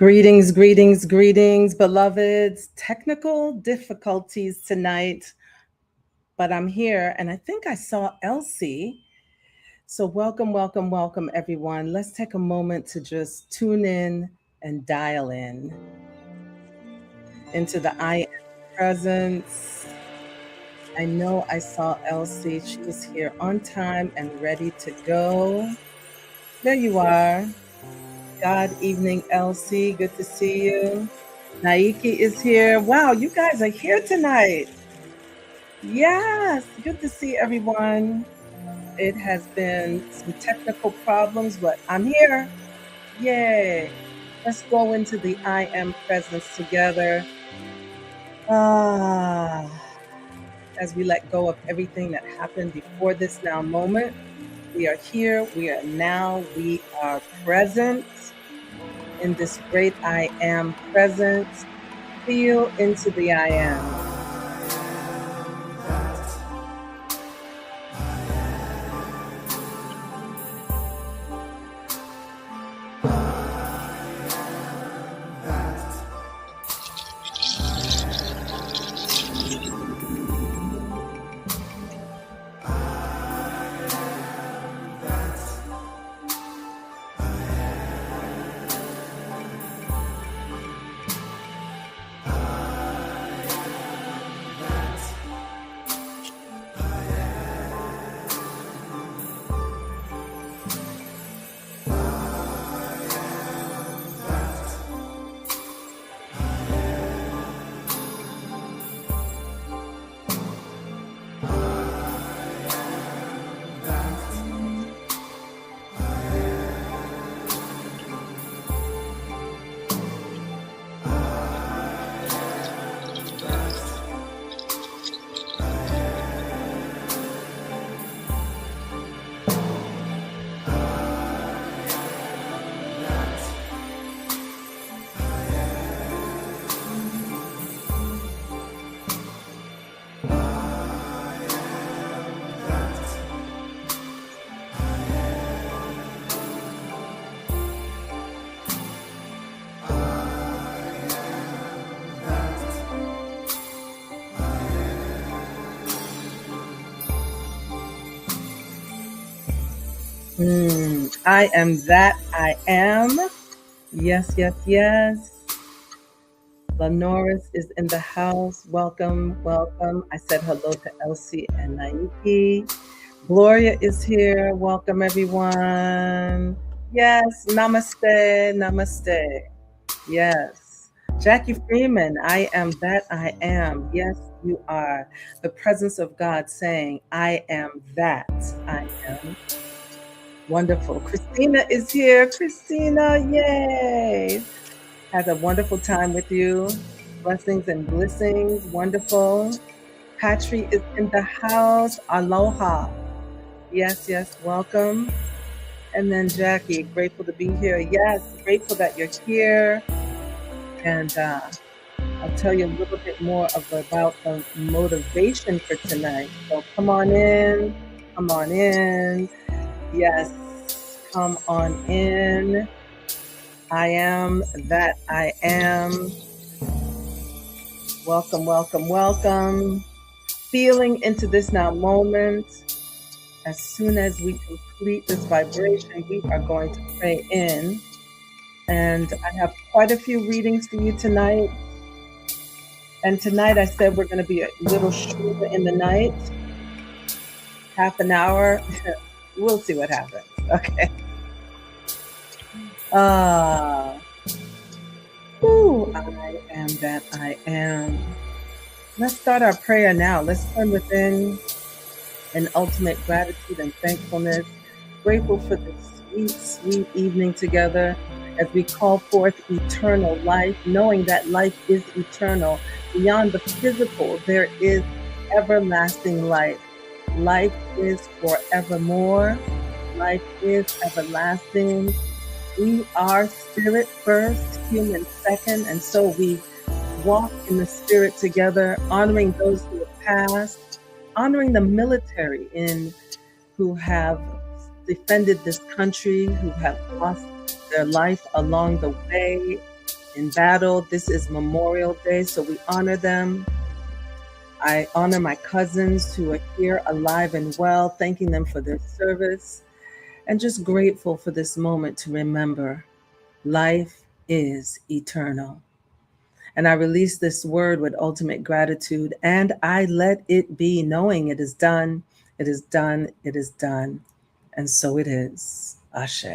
Greetings, greetings, greetings, beloveds. Technical difficulties tonight, but I'm here and I think I saw Elsie. So, welcome, welcome, welcome, everyone. Let's take a moment to just tune in and dial in into the I am presence. I know I saw Elsie. She was here on time and ready to go. There you are. God evening, Elsie. Good to see you. Naiki is here. Wow, you guys are here tonight. Yes, good to see everyone. It has been some technical problems, but I'm here. Yay. Let's go into the I am presence together. Ah, as we let go of everything that happened before this now moment. We are here. We are now. We are present in this great I am presence. Feel into the I am. I am that I am. Yes, yes, yes. Lenoris is in the house. Welcome, welcome. I said hello to Elsie and Naiki. Gloria is here. Welcome, everyone. Yes, namaste, namaste. Yes. Jackie Freeman, I am that I am. Yes, you are. The presence of God saying, I am that I am. Wonderful. Christina is here. Christina, yay. Had a wonderful time with you. Blessings and blessings. Wonderful. Patry is in the house. Aloha. Yes, yes. Welcome. And then Jackie, grateful to be here. Yes, grateful that you're here. And I'll tell you a little bit more about the motivation for tonight. So come on in. Come on in. Yes, come on in. I am that I am. Welcome, welcome, welcome. Feeling into this now moment. As soon as we complete this vibration, we are going to pray in. And I have quite a few readings for you tonight. And tonight I said we're going to be a little shorter in the night. Half an hour. We'll see what happens. Okay. I am that I am. Let's start our prayer now. Let's turn within in ultimate gratitude and thankfulness. Grateful for this sweet, sweet evening together as we call forth eternal life, knowing that life is eternal. Beyond the physical, there is everlasting life. Life is forevermore. Life is everlasting. We are spirit first, human second, and so we walk in the spirit together, honoring those who have passed, honoring the military who have defended this country, who have lost their life along the way. in battle. This is Memorial Day, so we honor them. I honor my cousins who are here alive and well, thanking them for their service, and just grateful for this moment to remember life is eternal. And I release this word with ultimate gratitude, and I let it be, knowing it is done, it is done, it is done. And so it is. Ashe.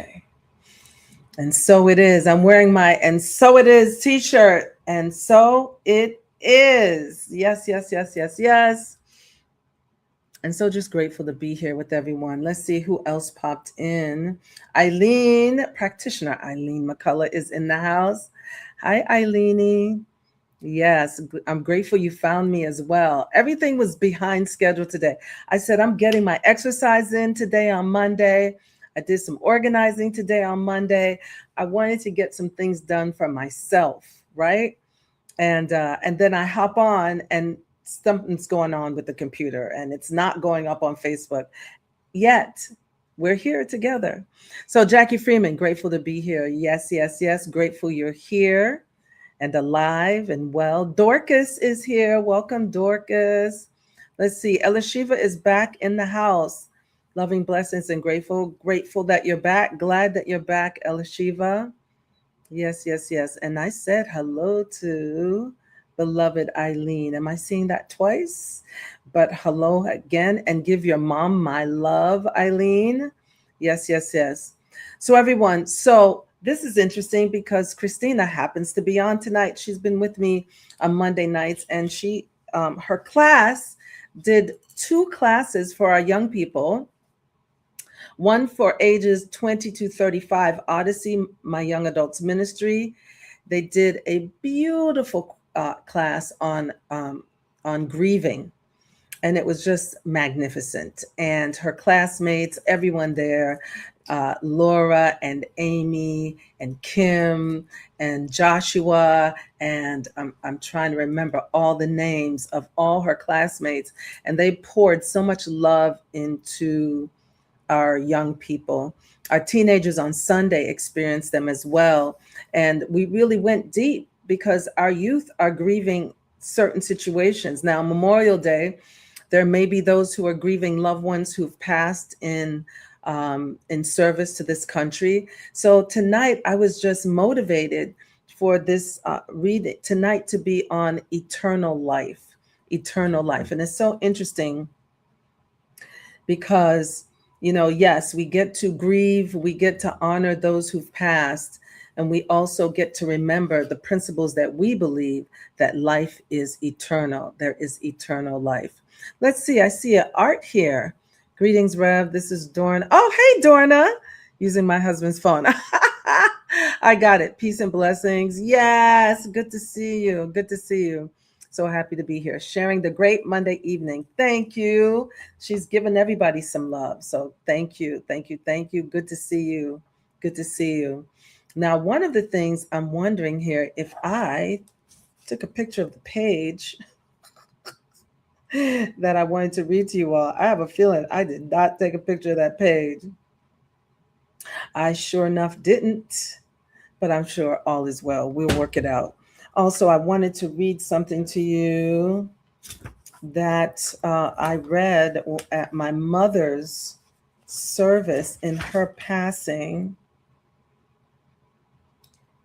And so it is. I'm wearing my "and so it is" t-shirt. And so it is. Yes, yes, yes, yes, yes. And so just grateful to be here with everyone. Let's see who else popped in. Eileen, practitioner Eileen McCullough is in the house. Hi, Eileen. Yes, I'm grateful you found me as well. Everything was behind schedule today. I said, I'm getting my exercise in today on Monday. I did some organizing today on Monday. I wanted to get some things done for myself, right? And then I hop on and something's going on with the computer and it's not going up on Facebook yet. We're here together. So Jackie Freeman, grateful to be here. Yes, yes, yes. Grateful you're here and alive and well. Dorcas is here. Welcome, Dorcas. Let's see. Elishiva is back in the house. Loving blessings and grateful. Grateful that you're back. Glad that you're back, Elishiva. Yes, yes, yes. And I said hello to beloved Eileen. Am I seeing that twice? But hello again, and give your mom my love, Eileen. Yes, yes, yes. So everyone, so this is interesting because Christina happens to be on tonight. She's been with me on Monday nights, and her class did 2 classes for our young people. One for ages 20 to 35, Odyssey, my young adults ministry. They did a beautiful class on grieving, and it was just magnificent. And her classmates, everyone there, Laura and Amy and Kim and Joshua, and I'm trying to remember all the names of all her classmates, and they poured so much love into our young people. Our teenagers on Sunday experienced them as well. And we really went deep because our youth are grieving certain situations. Now, Memorial Day, there may be those who are grieving loved ones who've passed in service to this country. So tonight, I was just motivated for this read tonight to be on eternal life, eternal life. And it's so interesting because yes, we get to grieve, we get to honor those who've passed, and we also get to remember the principles that we believe, that life is eternal. There is eternal life. Let's see, I see an art here. Greetings, Rev. This is Dorna. Oh, hey, Dorna. Using my husband's phone. I got it. Peace and blessings. Yes, good to see you. Good to see you. So happy to be here, sharing the great Monday evening. Thank you. She's given everybody some love. So thank you. Thank you. Thank you. Good to see you. Good to see you. Now, one of the things I'm wondering here, if I took a picture of the page that I wanted to read to you all, I have a feeling I did not take a picture of that page. I sure enough didn't, but I'm sure all is well. We'll work it out. Also, I wanted to read something to you that I read at my mother's service in her passing.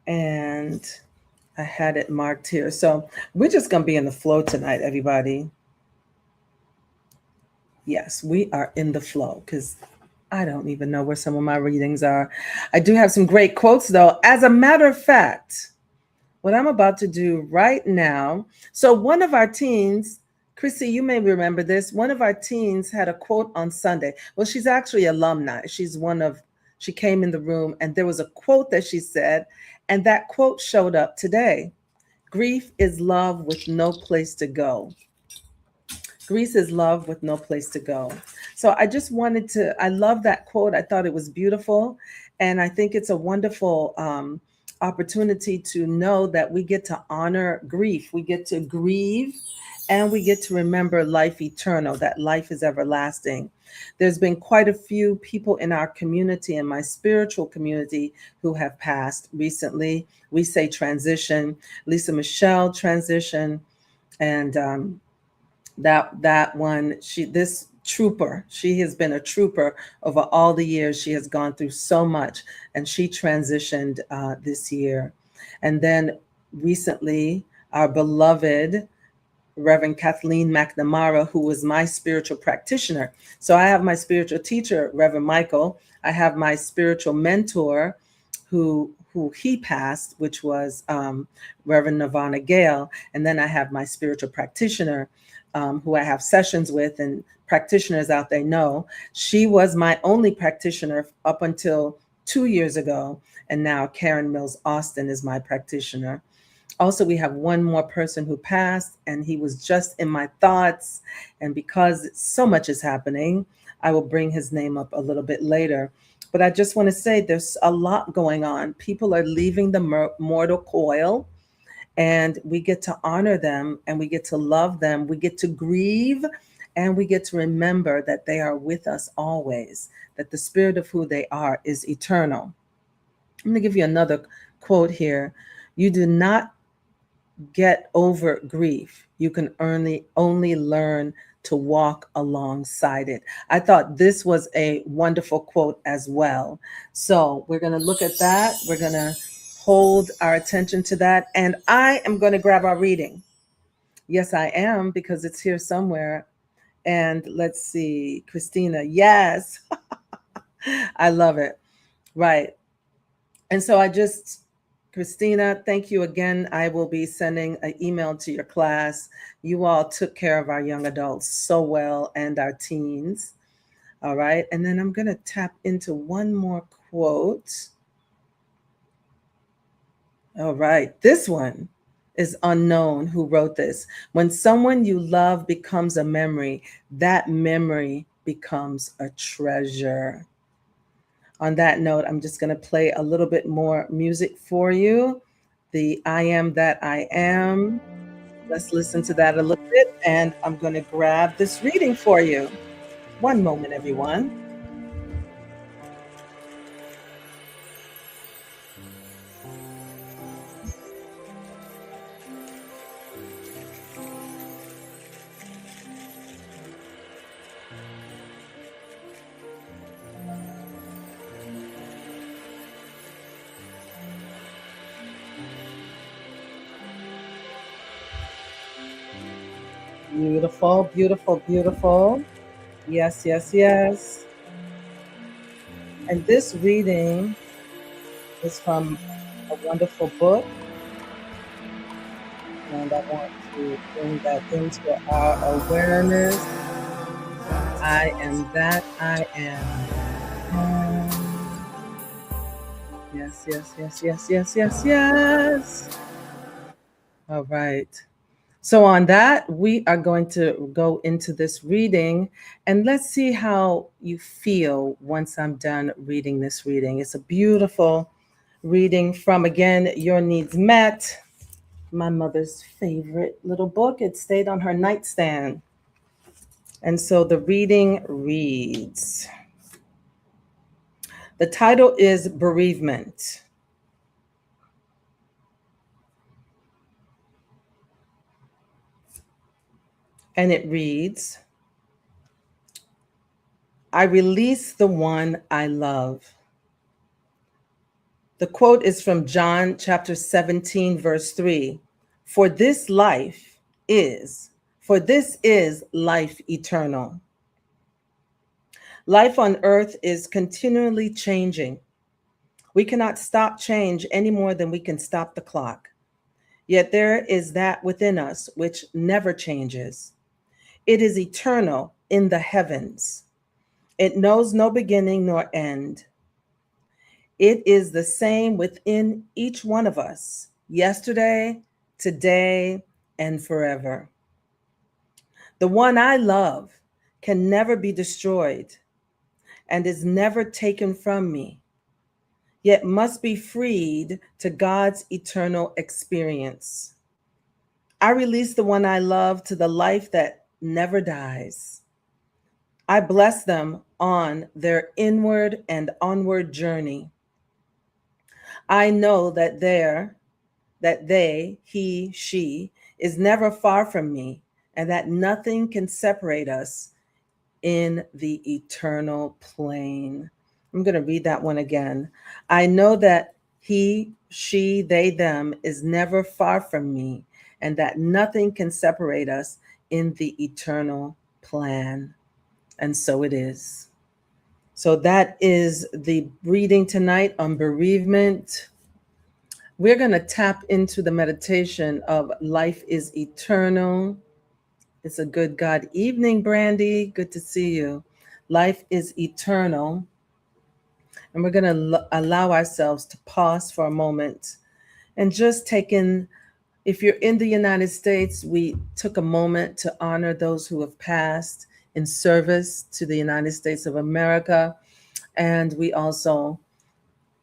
And I had it marked here. So we're just going to be in the flow tonight, everybody. Yes, we are in the flow because I don't even know where some of my readings are. I do have some great quotes, though. As a matter of fact, what I'm about to do right now. So one of our teens, Chrissy, you may remember this. One of our teens had a quote on Sunday. Well, she's actually alumni. She came in the room and there was a quote that she said, and that quote showed up today. Grief is love with no place to go. Grief is love with no place to go. So I just I love that quote. I thought it was beautiful. And I think it's a wonderful opportunity to know that we get to honor grief. We get to grieve and we get to remember life eternal, that life is everlasting. There's been quite a few people in our community, in my spiritual community, who have passed recently. We say transition. Lisa Michelle transition, and that one, this trooper, she has been a trooper over all the years. She has gone through so much, and she transitioned this year. And then recently, our beloved Reverend Kathleen McNamara, who was my spiritual practitioner. So I have my spiritual teacher, Reverend Michael. I have my spiritual mentor, who he passed, which was Reverend Nirvana Gale. And then I have my spiritual practitioner, who I have sessions with, and practitioners out there know she was my only practitioner up until 2 years ago. And now Karen Mills Austin is my practitioner. Also, we have one more person who passed, and he was just in my thoughts. And because so much is happening, I will bring his name up a little bit later. But I just want to say there's a lot going on. People are leaving the mortal coil, and we get to honor them, and we get to love them. We get to grieve, and we get to remember that they are with us always, that the spirit of who they are is eternal. I'm going to give you another quote here. You do not get over grief. You can only learn to walk alongside it. I thought this was a wonderful quote as well. So we're going to look at that. We're going to hold our attention to that. And I am going to grab our reading. Yes, I am, because it's here somewhere. And let's see, Christina. Yes, I love it. Right. And so Christina, thank you again. I will be sending an email to your class. You all took care of our young adults so well, and our teens. All right. And then I'm going to tap into one more quote. All right. This one is unknown who wrote this. When someone you love becomes a memory, that memory becomes a treasure. On that note, I'm just going to play a little bit more music for you. The I Am That I Am. Let's listen to that a little bit, and I'm going to grab this reading for you. One moment, everyone. Beautiful, beautiful, beautiful. Yes, yes, yes. And this reading is from a wonderful book. And I want to bring that into our awareness. I am that I am. Yes, yes, yes, yes, yes, yes, yes. All right. So, on that, we are going to go into this reading, and let's see how you feel once I'm done reading this reading. It's a beautiful reading from, again, Your Needs Met, my mother's favorite little book. It stayed on her nightstand. And so the reading reads, the title is Bereavement. And it reads, I release the one I love. The quote is from John chapter 17, verse 3. For this is life eternal. Life on earth is continually changing. We cannot stop change any more than we can stop the clock. Yet there is that within us which never changes. It is eternal in the heavens. It knows no beginning nor end. It is the same within each one of us, yesterday, today, and forever. The one I love can never be destroyed and is never taken from me, yet must be freed to God's eternal experience. I release the one I love to the life that never dies. I bless them on their inward and onward journey. I know that they, he, she, is never far from me, and that nothing can separate us in the eternal plane. I'm going to read that one again. I know that he, she, they, them is never far from me, and that nothing can separate us in the eternal plan. And so it is. So that is the reading tonight on bereavement. We're going to tap into the meditation of life is eternal. It's a good God evening, Brandy. Good to see you. Life is eternal. And we're going to allow ourselves to pause for a moment and just take in. If you're in the United States, we took a moment to honor those who have passed in service to the United States of America. And we also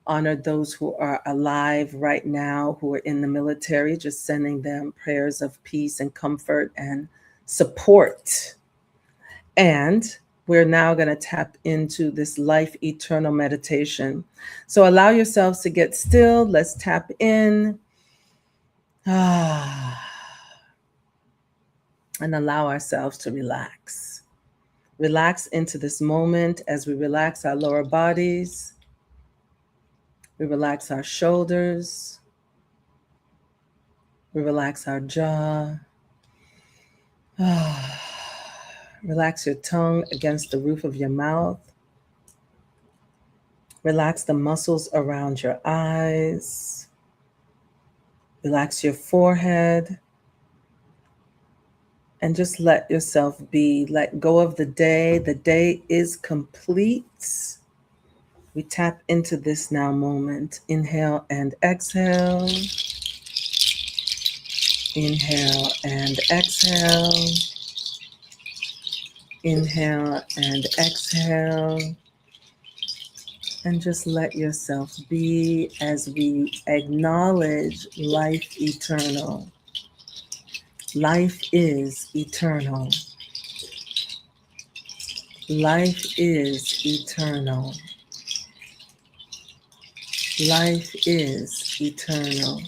honor those who are alive right now, who are in the military, just sending them prayers of peace and comfort and support. And we're now going to tap into this life eternal meditation. So allow yourselves to get still. Let's tap in. And allow ourselves to relax. Relax into this moment as we relax our lower bodies. We relax our shoulders. We relax our jaw. Relax your tongue against the roof of your mouth. Relax the muscles around your eyes. Relax your forehead. And just let yourself be. Let go of the day. The day is complete. We tap into this now moment. Inhale and exhale. Inhale and exhale. Inhale and exhale. And just let yourself be as we acknowledge life eternal. Life is eternal. Life is eternal. Life is eternal.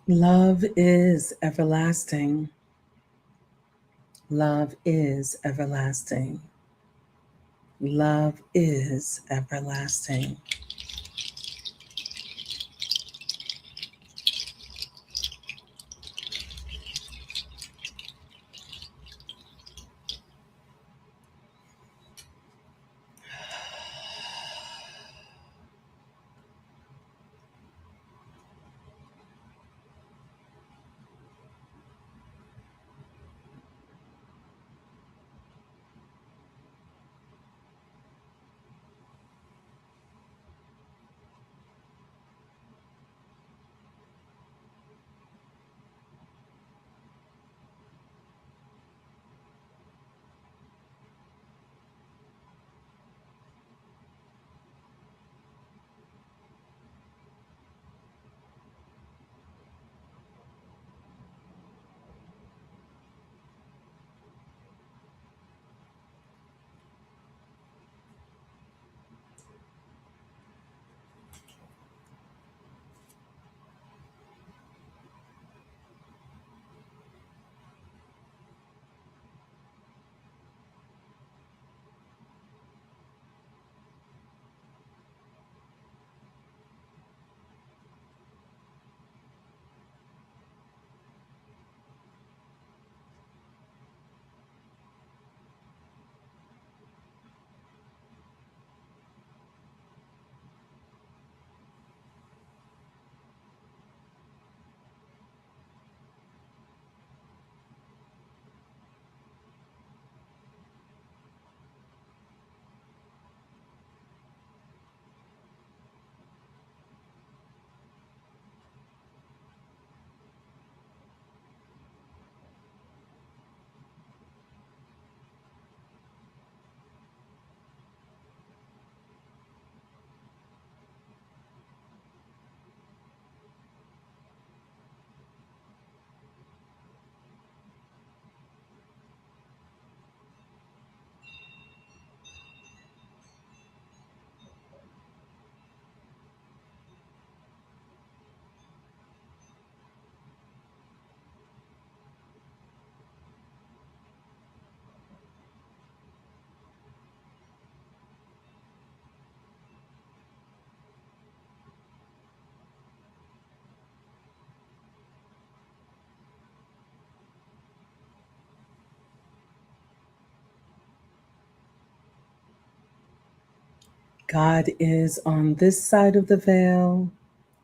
Love is everlasting. Love is everlasting. Love is everlasting. God is on this side of the veil,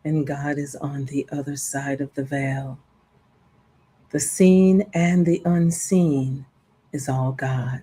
and God is on the other side of the veil. The seen and the unseen is all God.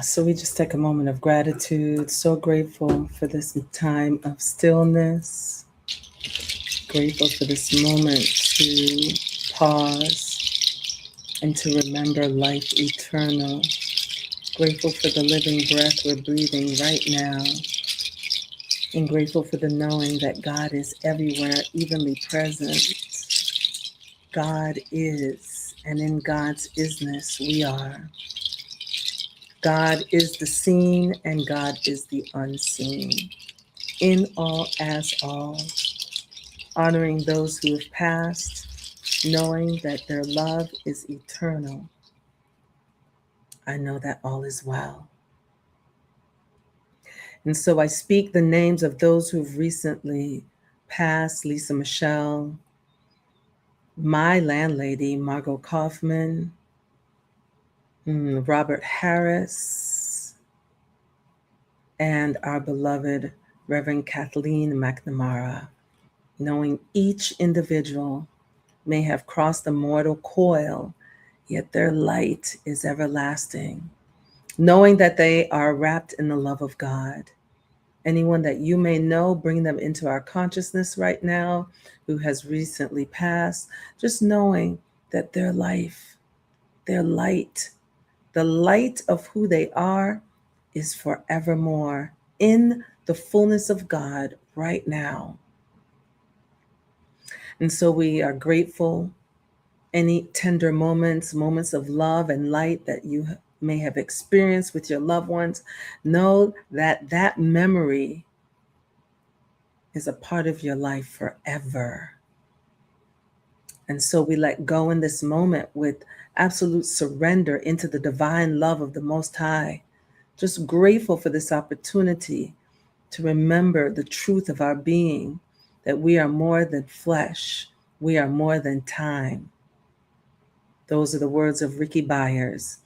So we just take a moment of gratitude. So grateful for this time of stillness. Grateful for this moment to pause and to remember life eternal. Grateful for the living breath we're breathing right now. And grateful for the knowing that God is everywhere, evenly present. God is, and in God's isness we are. God is the seen and God is the unseen. In all as all, honoring those who have passed, knowing that their love is eternal. I know that all is well. And so I speak the names of those who've recently passed: Lisa Michelle, my landlady, Margot Kaufman, Robert Harris, and our beloved Reverend Kathleen McNamara, knowing each individual may have crossed the mortal coil, yet their light is everlasting, knowing that they are wrapped in the love of God. Anyone that you may know, bring them into our consciousness right now who has recently passed, just knowing that their life, their light, the light of who they are is forevermore in the fullness of God right now. And so we are grateful. Any tender moments, moments of love and light that you may have experienced with your loved ones, know that that memory is a part of your life forever. And so we let go in this moment with absolute surrender into the divine love of the Most High. Just grateful for this opportunity to remember the truth of our being, that we are more than flesh, we are more than time. Those are the words of Ricky Byers.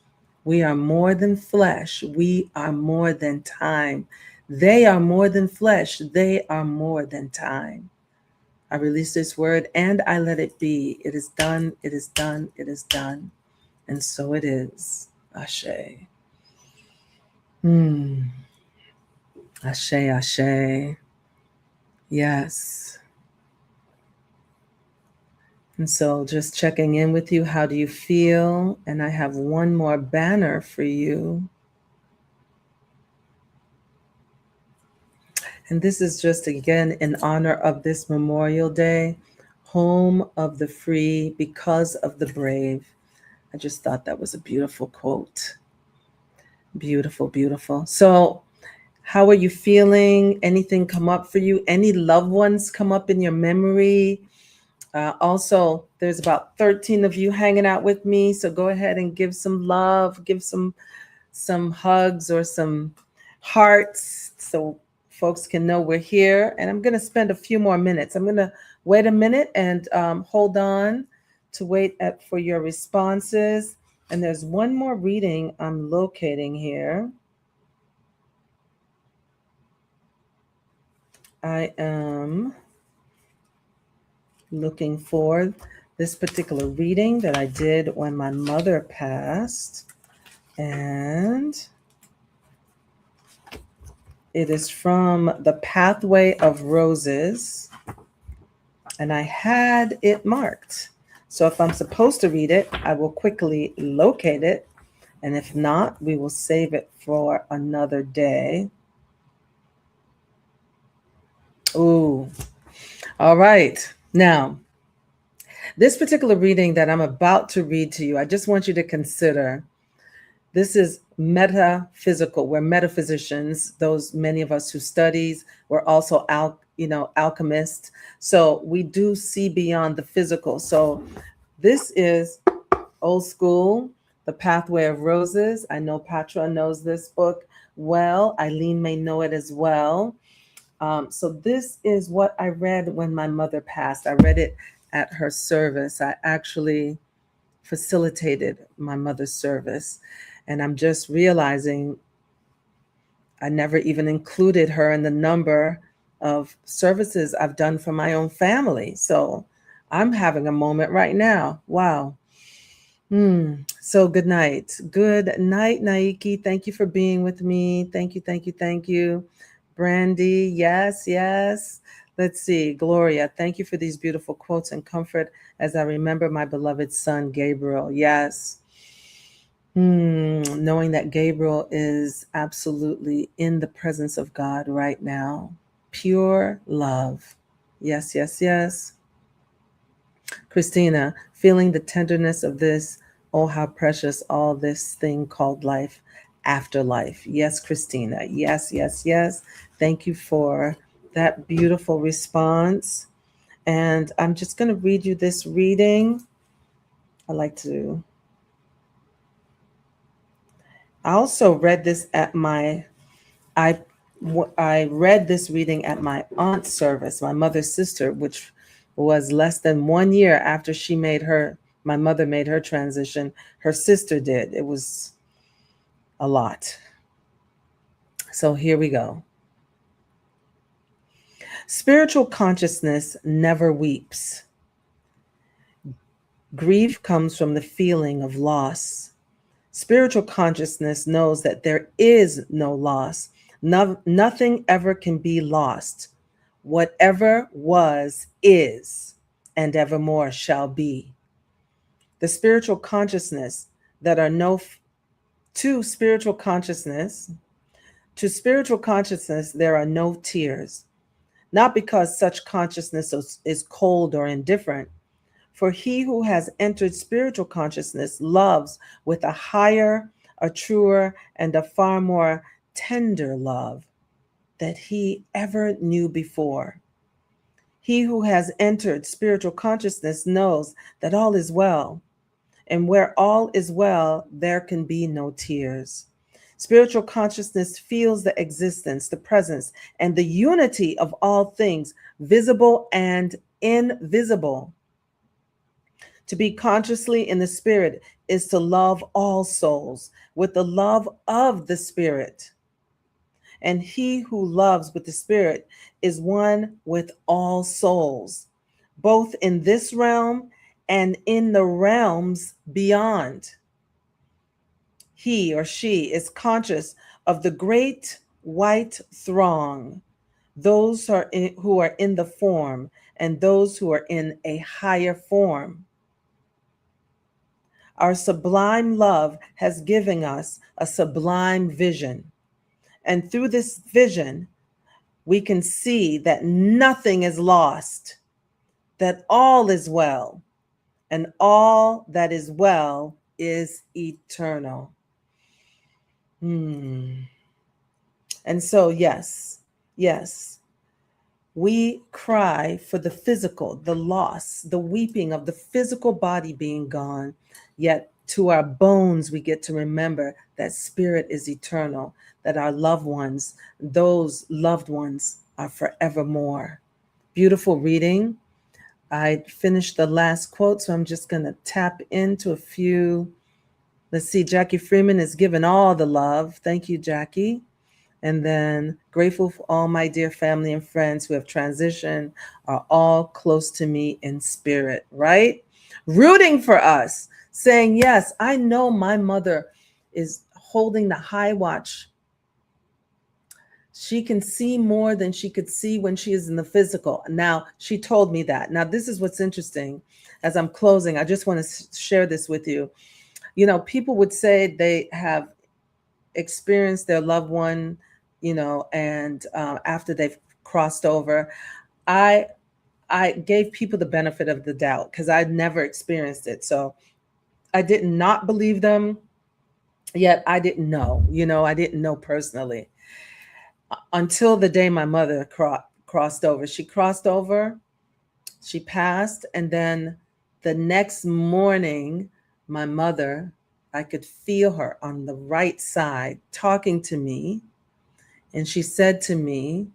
We are more than flesh, we are more than time. They are more than flesh, they are more than time. I release this word and I let it be. It is done, it is done, it is done. And so it is. Ashe. Ashe, ashe. Yes. And so just checking in with you, how do you feel? And I have one more banner for you. And this is just again in honor of this Memorial Day, home of the free because of the brave. I just thought that was a beautiful quote. Beautiful, beautiful. So, how are you feeling? Anything come up for you? Any loved ones come up in your memory? Also, there's about 13 of you hanging out with me. So go ahead and give some love, give some hugs or some hearts so folks can know we're here. And I'm going to spend a few more minutes. I'm going to wait a minute and hold on to wait for your responses. And there's one more reading I'm locating here. I am looking for this particular reading that I did when my mother passed. And it is from The Pathway of Roses. And I had it marked. So if I'm supposed to read it, I will quickly locate it. And if not, we will save it for another day. Ooh. All right. Now, this particular reading that I'm about to read to you, I just want you to consider. This is metaphysical. We're metaphysicians. Those many of us who studies, we're also alchemists. So we do see beyond the physical. So this is old school, The Pathway of Roses. I know Patra knows this book well. Eileen may know it as well. So this is what I read when my mother passed. I read it at her service. I actually facilitated my mother's service. And I'm just realizing I never even included her in the number of services I've done for my own family. So I'm having a moment right now. Wow. So good night. Good night, Naiki. Thank you for being with me. Thank you, thank you, thank you. Brandy, yes, yes. Let's see. Gloria, thank you for these beautiful quotes and comfort as I remember my beloved son, Gabriel. Yes. Knowing that Gabriel is absolutely in the presence of God right now. Pure love. Yes, yes, yes. Christina, feeling the tenderness of this, oh, how precious all this thing called life, afterlife. Yes, Christina. Yes, yes, yes. Thank you for that beautiful response. And I'm just going to read you this reading. I like to. I also read this at my. I I read this reading at my aunt's service, my mother's sister, which was less than 1 year after my mother made her transition. Her sister did. It was a lot. So here we go. Spiritual consciousness never weeps. Grief comes from the feeling of loss. Spiritual consciousness knows that there is no loss. Nothing ever can be lost. Whatever was is, and evermore shall be. The spiritual consciousness that are no to spiritual consciousness, to spiritual consciousness there are no tears, not because such consciousness is cold or indifferent. For he who has entered spiritual consciousness loves with a higher, a truer, and a far more tender love that he ever knew before. He who has entered spiritual consciousness knows that all is well, and where all is well, there can be no tears. Spiritual consciousness feels the existence, the presence, and the unity of all things, visible and invisible. To be consciously in the Spirit is to love all souls with the love of the Spirit. And he who loves with the Spirit is one with all souls, both in this realm and in the realms beyond. He or she is conscious of the great white throng, those who are in the form and those who are in a higher form. Our sublime love has given us a sublime vision. And through this vision, we can see that nothing is lost, that all is well, and all that is well is eternal. And so, yes, yes, we cry for the physical, the loss, the weeping of the physical body being gone, yet to our bones, we get to remember that spirit is eternal, that our loved ones, those loved ones, are forevermore. Beautiful reading. I finished the last quote, so I'm just going to tap into a few. Let's see, Jackie Freeman is given all the love. Thank you, Jackie. And then grateful for all my dear family and friends who have transitioned, are all close to me in spirit, right? Rooting for us, saying, yes, I know my mother is holding the high watch. She can see more than she could see when she is in the physical. Now, she told me that. Now, this is what's interesting. As I'm closing, I just want to share this with you. You know, people would say they have experienced their loved one, and after they've crossed over, I I gave people the benefit of the doubt because I'd never experienced it. So I did not believe them, yet I didn't know. I didn't know personally until the day my mother crossed over. She crossed over, she passed, and then the next morning, my mother, I could feel her on the right side talking to me. And she said to me,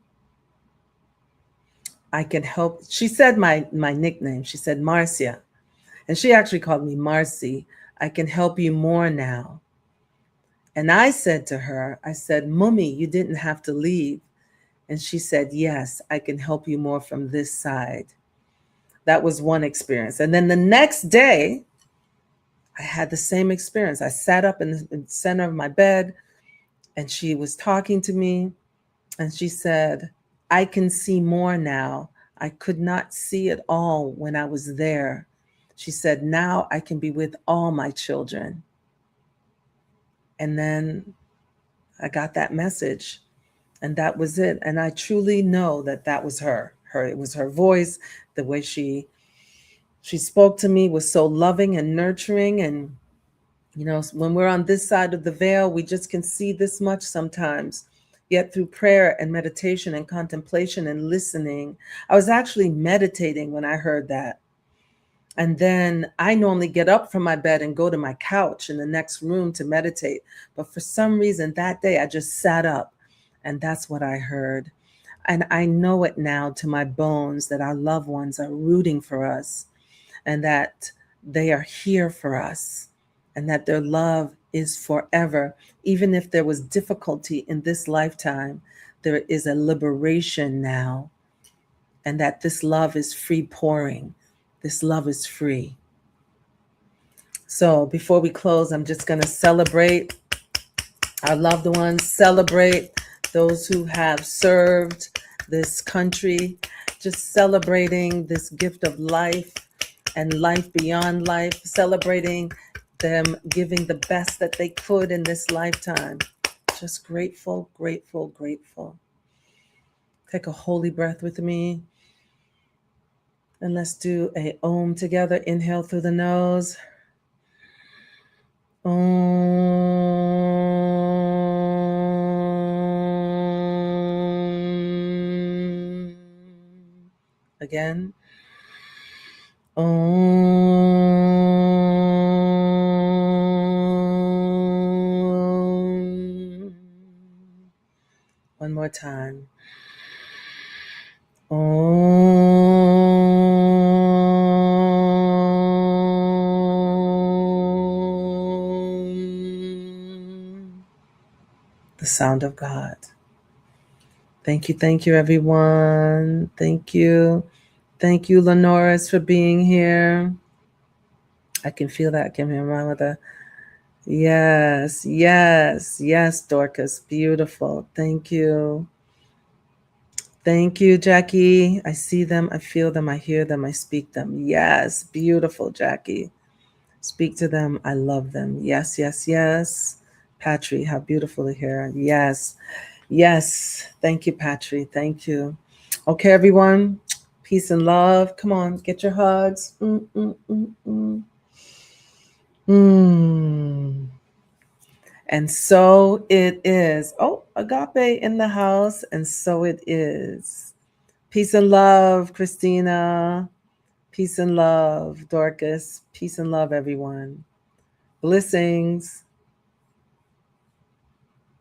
I can help. She said my nickname. She said, Marcia. And she actually called me Marcy. I can help you more now. And I said to her, I said, Mummy, you didn't have to leave. And she said, yes, I can help you more from this side. That was one experience. And then the next day, I had the same experience. I sat up in the center of my bed, and she was talking to me, and she said, I can see more now. I could not see it all when I was there. She said, now I can be with all my children. And then I got that message, and that was it. And I truly know that that was her. It was her voice, the way she spoke to me was so loving and nurturing. And when we're on this side of the veil, we just can see this much sometimes. Yet through prayer and meditation and contemplation and listening, I was actually meditating when I heard that. And then I normally get up from my bed and go to my couch in the next room to meditate. But for some reason that day, I just sat up, and that's what I heard. And I know it now to my bones that our loved ones are rooting for us, and that they are here for us, and that their love is forever. Even if there was difficulty in this lifetime, there is a liberation now, and that this love is free pouring. This love is free. So before we close, I'm just going to celebrate our loved ones, celebrate those who have served this country, just celebrating this gift of life and life beyond life, celebrating them giving the best that they could in this lifetime. Just grateful, grateful, grateful. Take a holy breath with me. And let's do a Om together. Inhale through the nose. Om. Again. Om. One more time. The sound of God. Thank you, everyone. Thank you. Thank you, Lenoris, for being here. I can feel that. I can hear my mother. Yes, yes, yes, Dorcas. Beautiful. Thank you. Thank you, Jackie. I see them, I feel them, I hear them, I speak them. Yes, beautiful, Jackie. Speak to them. I love them. Yes, yes, yes. Patry, how beautiful to hear. Yes, yes. Thank you, Patry. Thank you. Okay, everyone. Peace and love. Come on, get your hugs. And so it is. Oh, Agape in the house. And so it is. Peace and love, Christina. Peace and love, Dorcas. Peace and love, everyone. Blessings.